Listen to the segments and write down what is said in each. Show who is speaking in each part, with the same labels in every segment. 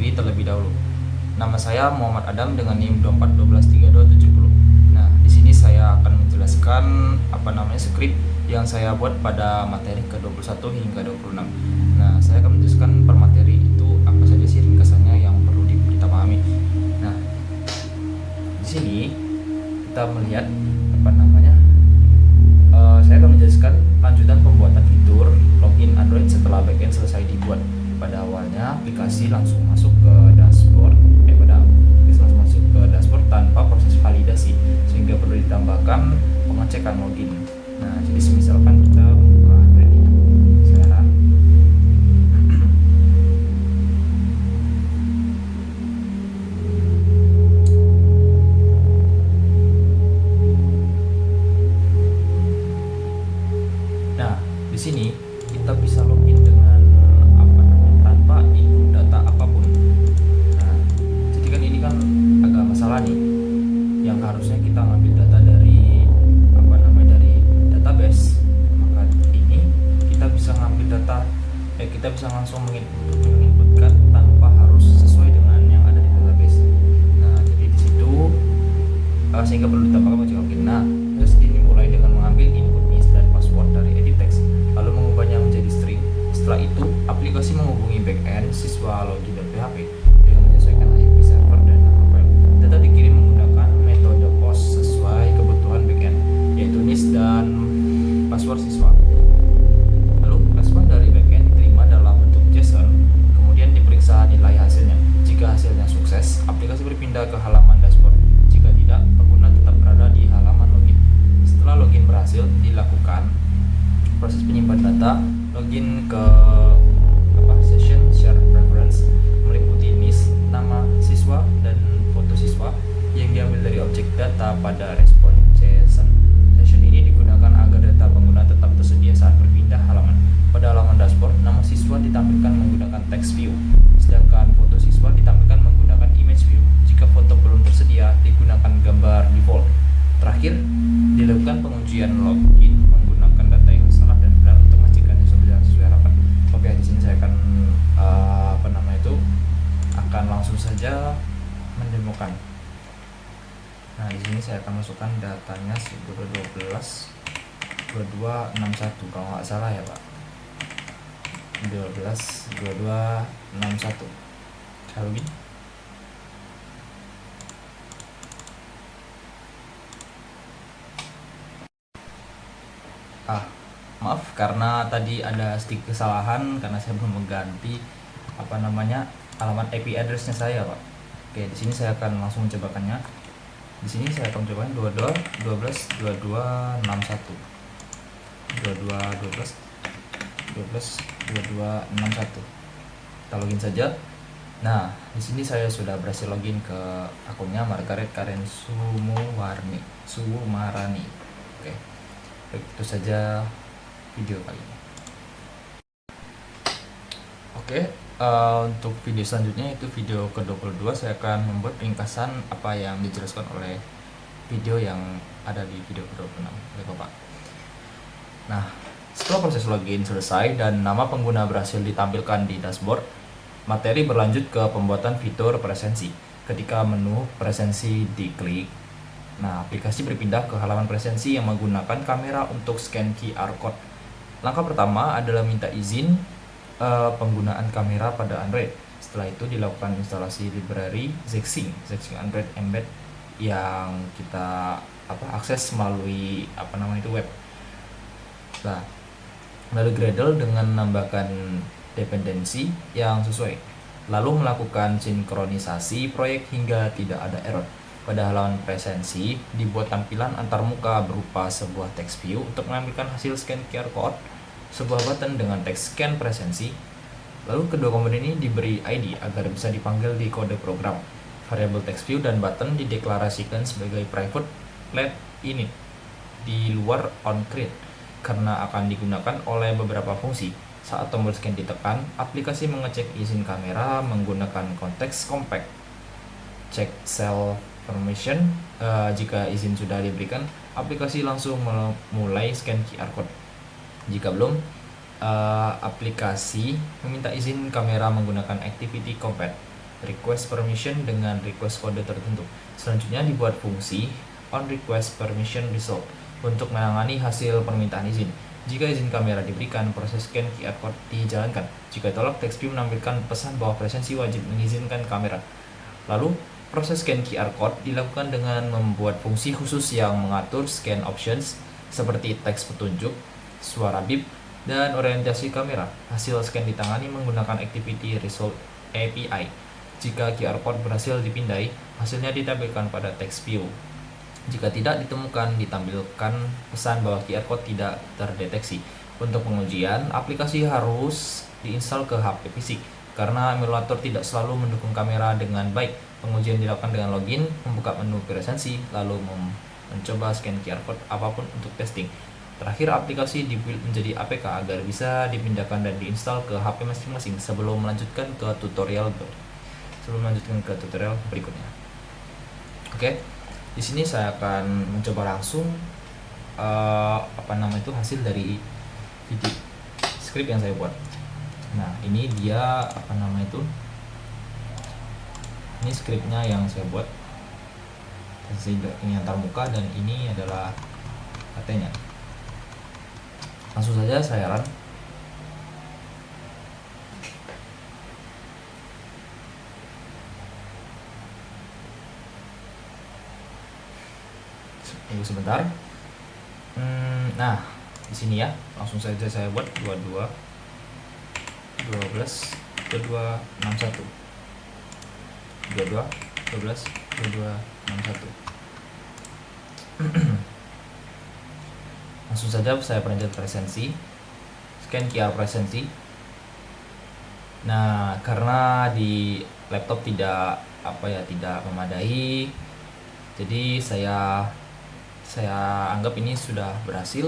Speaker 1: diri terlebih dahulu. Nama saya Muhammad Adam dengan NIM 24123270. Nah, di sini saya akan menjelaskan skrip yang saya buat pada materi ke-21 hingga 26. Nah, saya akan menjelaskan per materi itu apa saja sih ringkasannya yang perlu kita pahami. Nah, di sini kita melihat saya akan menjelaskan lanjutan pembuatan fitur login Android setelah backend selesai dibuat. Pada awalnya aplikasi langsung masuk ke dashboard tanpa proses validasi, sehingga perlu ditambahkan pengecekan login. Nah, jadi misalkan kita membuka Android ini sekarang. Nah, di sini kita bisa login dengan tanpa input data apapun. Nah, jadi kan ini kan agak masalah nih. Yang harusnya kita ngambil data dari dari database, maka ini kita bisa ngambil data, kita bisa langsung menginputkan tanpa harus sesuai dengan yang ada di database. Nah, jadi di situ sehingga perlu ditambahkan pengecekan login. Nah, terus ini mulai dengan mengambil input NIS dan password dari edit text, lalu mengubahnya menjadi string. Setelah itu, aplikasi menghubungi backend siswa login.php dengan menyesuaikan IP server dan nama file. Data dikirim menggunakan metode POST sesuai kebutuhan backend, yaitu NIS dan password siswa. Lalu respon dari backend diterima dalam bentuk JSON, kemudian diperiksa nilai hasilnya. Jika hasilnya sukses, aplikasi berpindah ke halaman dashboard. Jika tidak, pengguna tetap berada di halaman login. Setelah login berhasil, dilakukan proses penyimpanan data. Login ke session share preference meliputi NIS, nama siswa, dan foto siswa yang diambil dari objek data pada respon JSON. Session ini digunakan agar data pengguna tetap tersedia saat berpindah halaman. Pada halaman dashboard, nama siswa ditampilkan menggunakan text view, sedangkan foto siswa ditampilkan menggunakan image view. Jika foto belum tersedia, digunakan gambar default. Terakhir, dilakukan pengujian login menggunakan data yang salah dan benar untuk memastikan sesuai harapan. Oke, di sini saya akan akan langsung saja mendemokan. Nah, di sini saya akan masukkan datanya 12 2261 kalau nggak salah ya, Pak. 12 2261. Saya login. Maaf karena tadi ada sedikit kesalahan karena saya belum mengganti alamat IP address-nya saya, Pak. Oke, di sini saya akan langsung mencobakannya. Di sini saya akan mencobakan 2261. Kita login saja. Nah, di sini saya sudah berhasil login ke akunnya Margaret Karen Sumarani. Oke. Baik, itu saja video kali ini. Oke, untuk video selanjutnya itu video ke-22, saya akan membuat ringkasan apa yang dijelaskan oleh video yang ada di video ke-26 oleh Bapak. Nah, setelah proses login selesai dan nama pengguna berhasil ditampilkan di dashboard, materi berlanjut ke pembuatan fitur presensi. Ketika menu presensi diklik, nah, aplikasi berpindah ke halaman presensi yang menggunakan kamera untuk scan QR code. Langkah pertama adalah minta izin penggunaan kamera pada Android. Setelah itu dilakukan instalasi library Zexing Android Embed yang kita akses melalui web. Nah, lalu Gradle dengan menambahkan dependensi yang sesuai. Lalu melakukan sinkronisasi proyek hingga tidak ada error. Pada halaman presensi, dibuat tampilan antarmuka berupa sebuah text view untuk mengambilkan hasil scan QR code, sebuah button dengan teks scan presensi. Lalu kedua komponen ini diberi ID agar bisa dipanggil di kode program. Variabel text view dan button dideklarasikan sebagai private let init di luar onCreate karena akan digunakan oleh beberapa fungsi. Saat tombol scan ditekan, aplikasi mengecek izin kamera menggunakan konteks compact. Cek cell permission, jika izin sudah diberikan, aplikasi langsung mulai scan QR code. Jika belum, aplikasi meminta izin kamera menggunakan activity compact. request permission dengan request kode tertentu. Selanjutnya dibuat fungsi on request permission result untuk menangani hasil permintaan izin. Jika izin kamera diberikan, proses scan QR code dijalankan. Jika tolak, TextView menampilkan pesan bahwa presensi wajib mengizinkan kamera. Lalu, proses scan QR code dilakukan dengan membuat fungsi khusus yang mengatur scan options seperti teks petunjuk, suara bip, dan orientasi kamera. Hasil scan ditangani menggunakan Activity Result API. Jika QR code berhasil dipindai, hasilnya ditampilkan pada TextView. Jika tidak ditemukan, ditampilkan pesan bahwa QR code tidak terdeteksi. Untuk pengujian, aplikasi harus diinstal ke HP fisik karena emulator tidak selalu mendukung kamera dengan baik. Pengujian dilakukan dengan login, membuka menu presensi, lalu mencoba scan QR code apapun untuk testing. Terakhir, aplikasi dibuild menjadi APK agar bisa dipindahkan dan diinstal ke HP masing-masing sebelum melanjutkan ke tutorial berikutnya. Oke, di sini saya akan mencoba langsung hasil dari video script yang saya buat. Nah, ini dia ini scriptnya yang saya buat. Ini antar muka dan ini adalah katanya. Langsung saja saya run. Tunggu sebentar. Nah, di sini ya, langsung saja saya buat 22 12 22 61 22 12 22 61. Langsung saja saya pencet presensi, scan QR presensi. Nah, karena di laptop tidak memadai, jadi saya anggap ini sudah berhasil.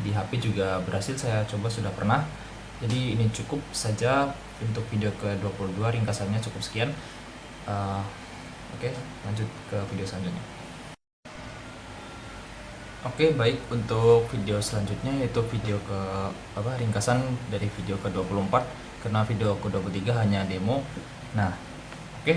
Speaker 1: Di HP juga berhasil, saya coba sudah pernah. Jadi ini cukup saja untuk video ke-22, ringkasannya cukup sekian. Oke, lanjut ke video selanjutnya. Oke, baik, untuk video selanjutnya yaitu video ringkasan dari video ke-24 karena video ke-23 hanya demo. Nah, oke.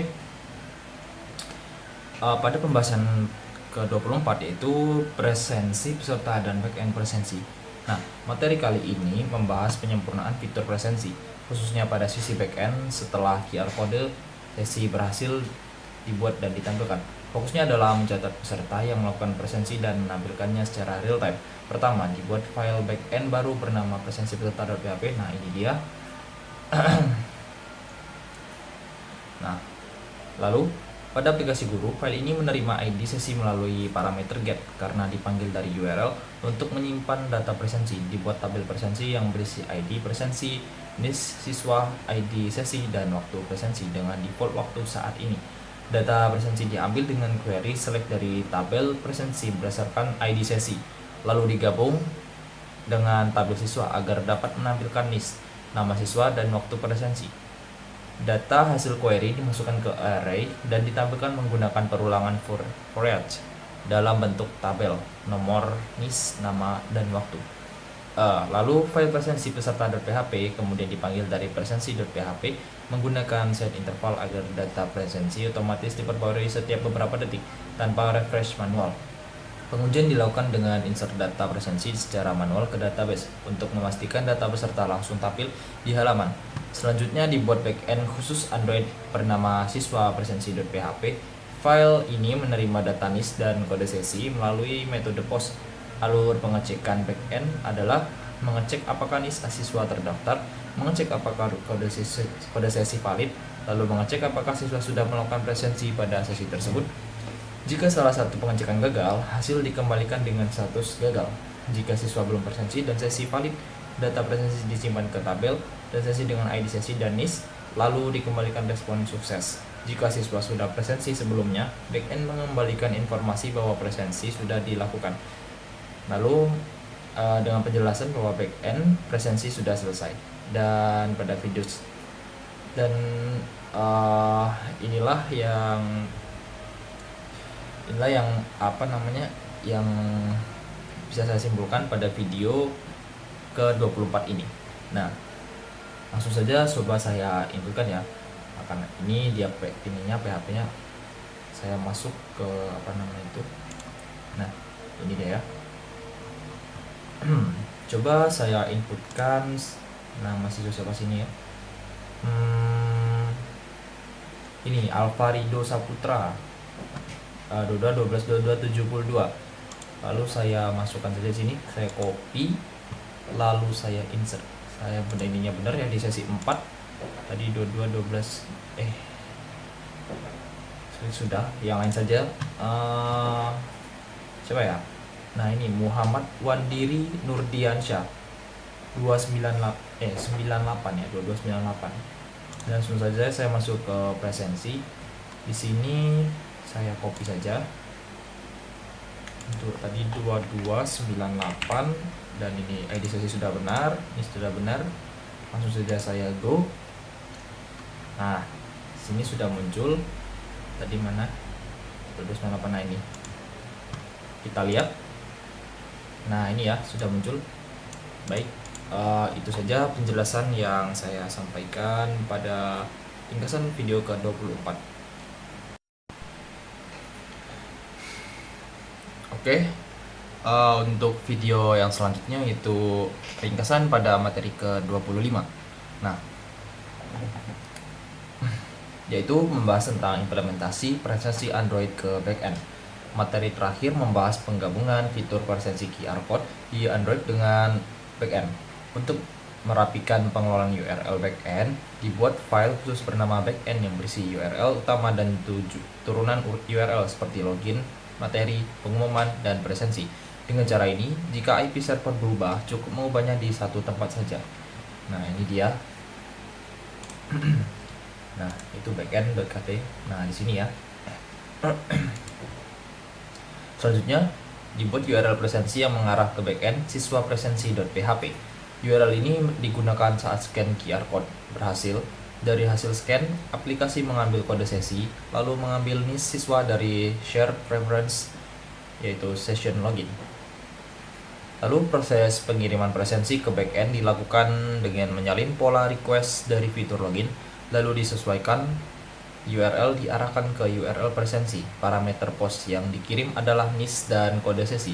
Speaker 1: Pada pembahasan ke-24 yaitu presensi peserta dan backend presensi. Nah, materi kali ini membahas penyempurnaan fitur presensi, khususnya pada sisi backend setelah QR code sesi berhasil dibuat dan ditampilkan. Fokusnya adalah mencatat peserta yang melakukan presensi dan menampilkannya secara real time. Pertama, dibuat file backend baru bernama presensi peserta.php. Nah, ini dia. Nah, lalu pada aplikasi guru, file ini menerima ID sesi melalui parameter get karena dipanggil dari URL. Untuk menyimpan data presensi, dibuat tabel presensi yang berisi ID presensi, NIS siswa, ID sesi, dan waktu presensi dengan default waktu saat ini. Data presensi diambil dengan query select dari tabel presensi berdasarkan ID sesi, lalu digabung dengan tabel siswa agar dapat menampilkan NIS, nama siswa, dan waktu presensi. Data hasil query dimasukkan ke array dan ditampilkan menggunakan perulangan for each dalam bentuk tabel, nomor, NIS, nama, dan waktu. Lalu file presensi peserta.php kemudian dipanggil dari presensi.php menggunakan set interval agar data presensi otomatis diperbarui setiap beberapa detik tanpa refresh manual. Pengujian dilakukan dengan insert data presensi secara manual ke database untuk memastikan data peserta langsung tampil di halaman. Selanjutnya dibuat backend khusus Android bernama siswa presensi.php. File ini menerima data NIS dan kode sesi melalui metode post. Alur pengecekan backend adalah mengecek apakah NIS siswa terdaftar, mengecek apakah kode sesi valid, lalu mengecek apakah siswa sudah melakukan presensi pada sesi tersebut. Jika salah satu pengecekan gagal, hasil dikembalikan dengan status gagal. Jika siswa belum presensi dan sesi valid, data presensi disimpan ke tabel dan sesi dengan ID sesi dan NIS, lalu dikembalikan respon sukses. Jika siswa sudah presensi sebelumnya, backend mengembalikan informasi bahwa presensi sudah dilakukan. Lalu dengan penjelasan bahwa backend presensi sudah selesai. Dan pada video inilah yang yang bisa saya simpulkan pada video ke-24 ini. Nah, langsung saja coba saya inputkan ya. Nah, karena ini dia ininya PHP-nya saya masuk ke apa namanya itu. Nah, ini dia ya. Coba saya inputkan nama siswa siapa sini ya. Ini Alvarido Saputra, 22 12 22 72. Lalu saya masukkan saja sini, saya copy, lalu saya insert. Saya ininya benar ya di sesi 4 tadi 22 12 sudah, yang lain saja. Coba ya. Nah, ini Muhammad Wandiri Nurdiansyah 98 ya, 2298. Dan langsung saja saya masuk ke presensi. Di sini saya copy saja. Untuk tadi 2298 dan ini ID sesi sudah benar, ini sudah benar. Langsung saja saya go. Nah, sini sudah muncul. Tadi mana? 2298. Nah, ini. Kita lihat. Nah, ini ya sudah muncul. Baik. Itu saja penjelasan yang saya sampaikan pada ringkasan video ke-24. Oke, untuk video yang selanjutnya yaitu ringkasan pada materi ke-25. Nah, yaitu membahas tentang implementasi presensi Android ke backend. Materi terakhir membahas penggabungan fitur presensi QR Code di Android dengan backend. Untuk merapikan pengelolaan URL backend, dibuat file khusus bernama backend yang berisi URL utama dan turunan URL seperti login, materi, pengumuman, dan presensi. Dengan cara ini, jika IP server berubah, cukup mengubahnya di satu tempat saja. Nah, ini dia. Nah, itu backend.kt. Nah, di sini ya. Selanjutnya, dibuat URL presensi yang mengarah ke backend siswa presensi.php. URL ini digunakan saat scan QR code berhasil. Dari hasil scan, aplikasi mengambil kode sesi, lalu mengambil NIS siswa dari share preference, yaitu session login. Lalu proses pengiriman presensi ke backend dilakukan dengan menyalin pola request dari fitur login, lalu disesuaikan URL diarahkan ke URL presensi. Parameter post yang dikirim adalah NIS dan kode sesi.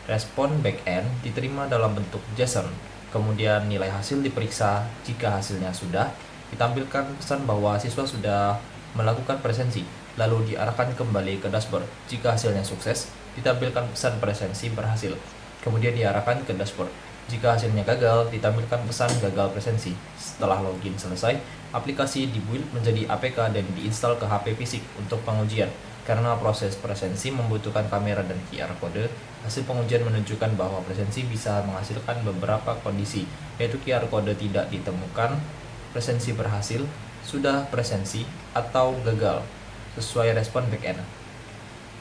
Speaker 1: Respon backend diterima dalam bentuk JSON. Kemudian nilai hasil diperiksa. Jika hasilnya sudah, ditampilkan pesan bahwa siswa sudah melakukan presensi, lalu diarahkan kembali ke dashboard. Jika hasilnya sukses, ditampilkan pesan presensi berhasil. Kemudian diarahkan ke dashboard. Jika hasilnya gagal, ditampilkan pesan gagal presensi. Setelah login selesai, aplikasi dibuild menjadi APK dan diinstal ke HP fisik untuk pengujian. Karena proses presensi membutuhkan kamera dan QR kode, hasil pengujian menunjukkan bahwa presensi bisa menghasilkan beberapa kondisi, yaitu QR kode tidak ditemukan, presensi berhasil, sudah presensi, atau gagal, sesuai respon backend.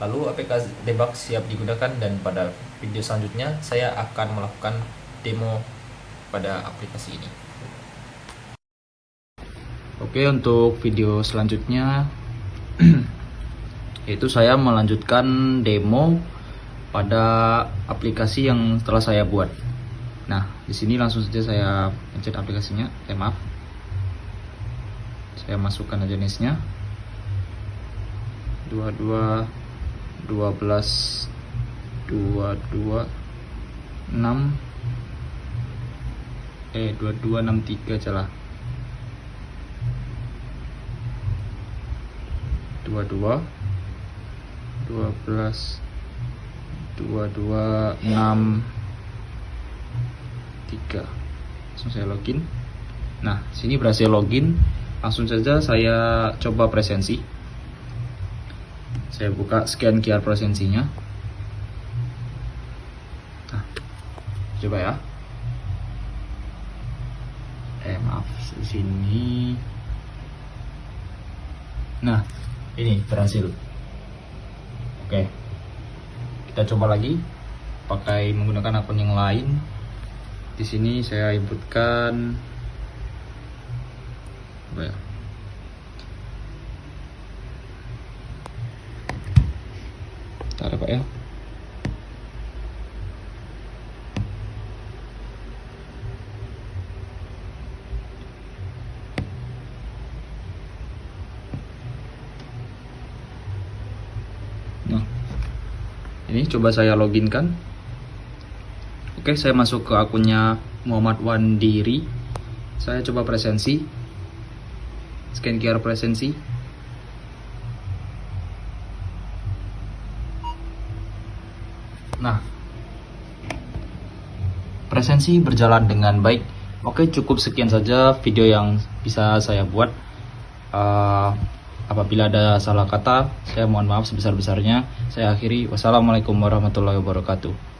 Speaker 1: Lalu APK debug siap digunakan, dan pada video selanjutnya saya akan melakukan demo pada aplikasi ini. Oke, untuk video selanjutnya yaitu saya melanjutkan demo pada aplikasi yang telah saya buat. Nah, di sini langsung saja saya pencet aplikasinya. Maaf. Saya masukkan aja NIS-nya. 22 12 22 6 2263 salah. 22 12 22 6 3. Langsung saya login. Nah, sini berhasil login. Langsung saja saya coba presensi. Saya buka scan QR presensinya. Nah, coba ya. Maaf, di sini. Nah, ini berhasil. Oke, kita coba lagi pakai menggunakan akun yang lain. Di sini saya inputkan apa ya? Bentar Pak ya. Ini coba saya login kan. Oke, saya masuk ke akunnya Muhammad Wandiri. Saya coba presensi. Scan QR presensi. Nah, presensi berjalan dengan baik. Oke, cukup sekian saja video yang bisa saya buat. Apabila ada salah kata, saya mohon maaf sebesar-besarnya. Saya akhiri. Wassalamualaikum warahmatullahi wabarakatuh.